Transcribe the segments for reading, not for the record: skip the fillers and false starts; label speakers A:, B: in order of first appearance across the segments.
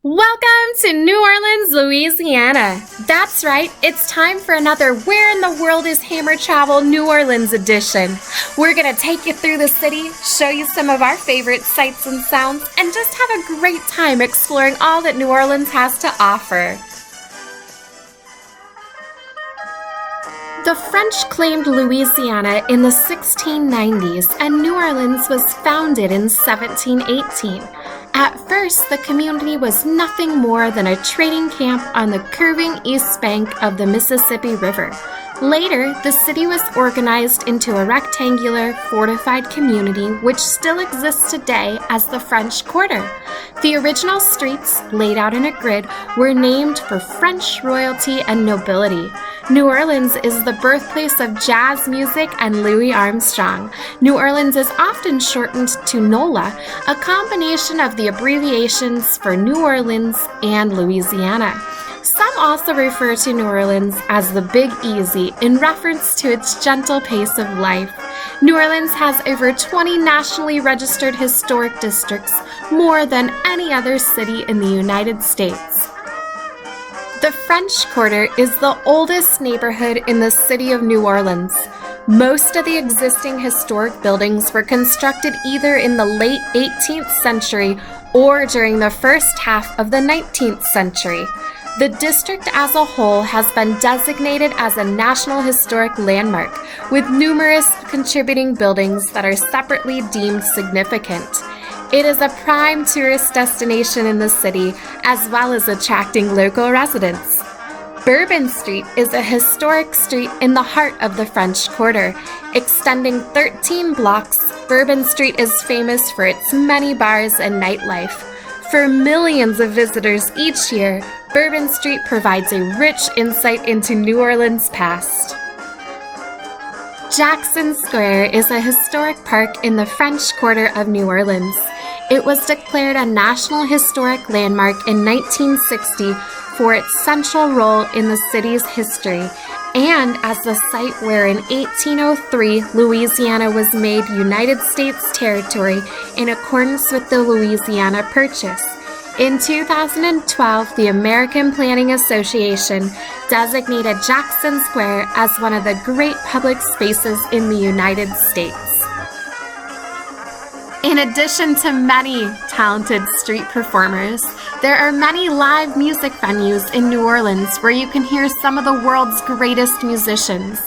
A: Welcome to New Orleans, Louisiana. That's right, it's time for another Where in the World is Hammer Travel New Orleans edition. We're going to take you through the city, show you some of our favorite sights and sounds, and just have a great time exploring all that New Orleans has to offer. The French claimed Louisiana in the 1690s, and New Orleans was founded in 1718. At first, the community was nothing more than a trading camp on the curving east bank of the Mississippi River. Later, the city was organized into a rectangular, fortified community which still exists today as the French Quarter. The original streets, laid out in a grid, were named for French royalty and nobility. New Orleans is the birthplace of jazz music and Louis Armstrong. New Orleans is often shortened to NOLA, a combination of the abbreviations for New Orleans and Louisiana. Some also refer to New Orleans as the Big Easy in reference to its gentle pace of life. New Orleans has over 20 nationally registered historic districts, more than any other city in the United States. The French Quarter is the oldest neighborhood in the city of New Orleans. Most of the existing historic buildings were constructed either in the late 18th century or during the first half of the 19th century. The district as a whole has been designated as a National Historic Landmark, with numerous contributing buildings that are separately deemed significant. It is a prime tourist destination in the city, as well as attracting local residents. Bourbon Street is a historic street in the heart of the French Quarter. Extending 13 blocks, Bourbon Street is famous for its many bars and nightlife. For millions of visitors each year, Bourbon Street provides a rich insight into New Orleans' past. Jackson Square is a historic park in the French Quarter of New Orleans. It was declared a National Historic Landmark in 1960 for its central role in the city's history and as the site where in 1803 Louisiana was made United States territory in accordance with the Louisiana Purchase. In 2012, the American Planning Association designated Jackson Square as one of the great public spaces in the United States. In addition to many talented street performers, there are many live music venues in New Orleans where you can hear some of the world's greatest musicians.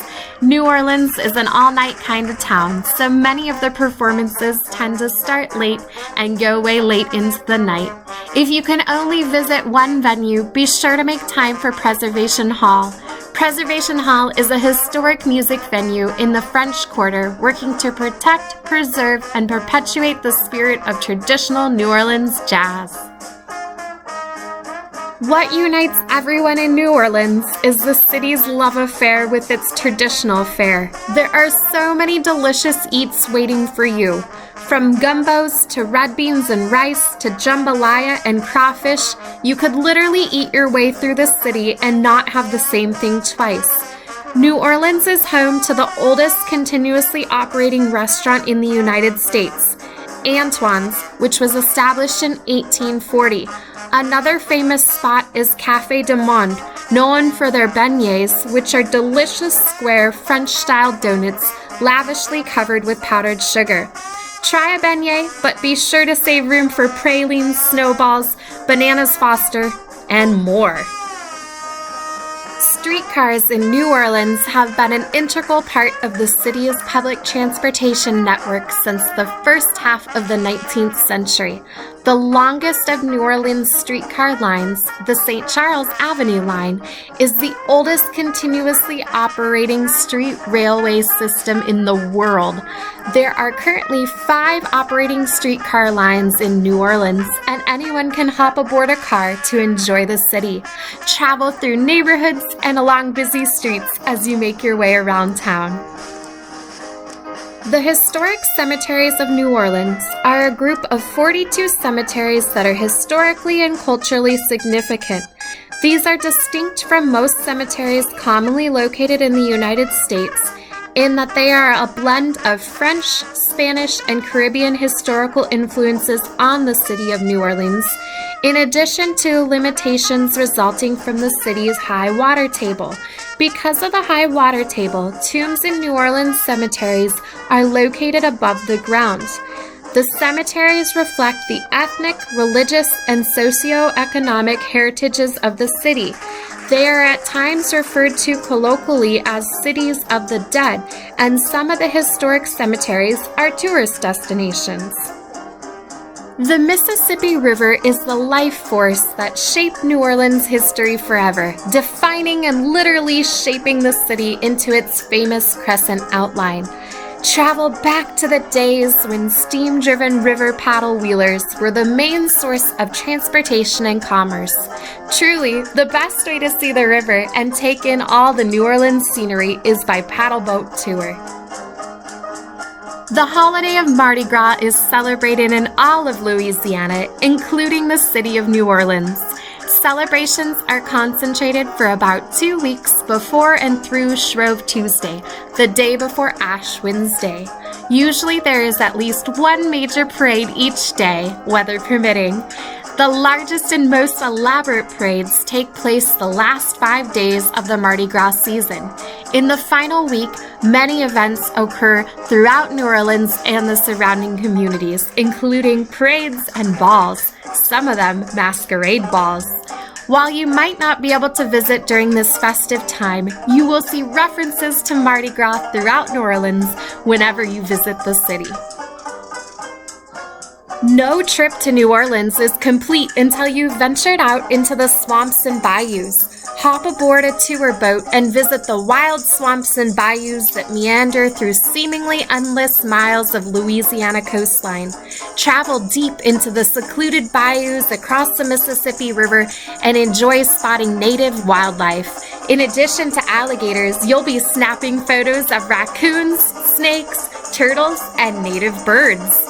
A: New Orleans is an all-night kind of town, so many of the performances tend to start late and go way late into the night. If you can only visit one venue, be sure to make time for Preservation Hall. Preservation Hall is a historic music venue in the French Quarter working to protect, preserve, and perpetuate the spirit of traditional New Orleans jazz. What unites everyone in New Orleans is the city's love affair with its traditional fare. There are so many delicious eats waiting for you. From gumbos to red beans and rice to jambalaya and crawfish, you could literally eat your way through the city and not have the same thing twice. New Orleans is home to the oldest continuously operating restaurant in the United States, Antoine's, which was established in 1840. Another famous spot is Café du Monde, known for their beignets, which are delicious square French-style donuts lavishly covered with powdered sugar. Try a beignet, but be sure to save room for pralines, snowballs, bananas Foster, and more. Streetcars in New Orleans have been an integral part of the city's public transportation network since the first half of the 19th century. The longest of New Orleans streetcar lines, the St. Charles Avenue line, is the oldest continuously operating street railway system in the world. There are currently 5 operating streetcar lines in New Orleans, and anyone can hop aboard a car to enjoy the city. Travel through neighborhoods and along busy streets as you make your way around town. The Historic Cemeteries of New Orleans are a group of 42 cemeteries that are historically and culturally significant. These are distinct from most cemeteries commonly located in the United States in that they are a blend of French, Spanish, and Caribbean historical influences on the city of New Orleans. in addition to limitations resulting from the city's high water table. Because of the high water table, tombs in New Orleans cemeteries are located above the ground. The cemeteries reflect the ethnic, religious, and socio-economic heritages of the city. They are at times referred to colloquially as cities of the dead, and some of the historic cemeteries are tourist destinations. The Mississippi River is the life force that shaped New Orleans' history forever, defining and literally shaping the city into its famous crescent outline. Travel back to the days when steam-driven river paddle wheelers were the main source of transportation and commerce. Truly, the best way to see the river and take in all the New Orleans scenery is by paddle boat tour. The holiday of Mardi Gras is celebrated in all of Louisiana, including the city of New Orleans. Celebrations are concentrated for about 2 weeks before and through Shrove Tuesday, the day before Ash Wednesday. Usually there is at least one major parade each day, weather permitting. The largest and most elaborate parades take place the last 5 days of the Mardi Gras season. In the final week, many events occur throughout New Orleans and the surrounding communities, including parades and balls, some of them masquerade balls. While you might not be able to visit during this festive time, you will see references to Mardi Gras throughout New Orleans whenever you visit the city. No trip to New Orleans is complete until you've ventured out into the swamps and bayous. Hop aboard a tour boat and visit the wild swamps and bayous that meander through seemingly endless miles of Louisiana coastline. Travel deep into the secluded bayous across the Mississippi River and enjoy spotting native wildlife. In addition to alligators, you'll be snapping photos of raccoons, snakes, turtles, and native birds.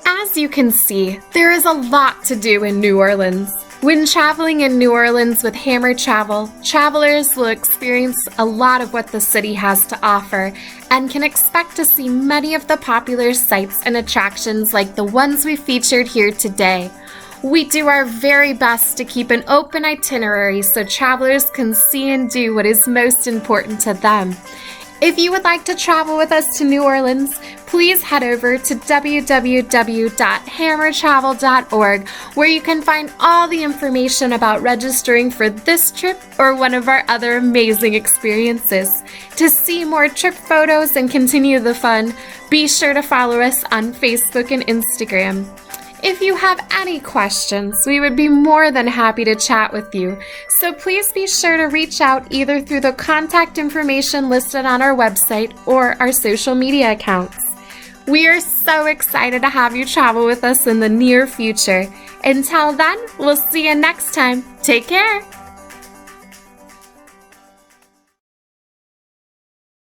A: As you can see, there is a lot to do in New Orleans. When traveling in New Orleans with Hammer Travel, travelers will experience a lot of what the city has to offer and can expect to see many of the popular sites and attractions like the ones we featured here today. We do our very best to keep an open itinerary so travelers can see and do what is most important to them. If you would like to travel with us to New Orleans, please head over to www.hammertravel.org, where you can find all the information about registering for this trip or one of our other amazing experiences. To see more trip photos and continue the fun, be sure to follow us on Facebook and Instagram. If you have any questions, we would be more than happy to chat with you, so please be sure to reach out either through the contact information listed on our website or our social media accounts. We are so excited to have you travel with us in the near future. Until then, we'll see you next time. Take care!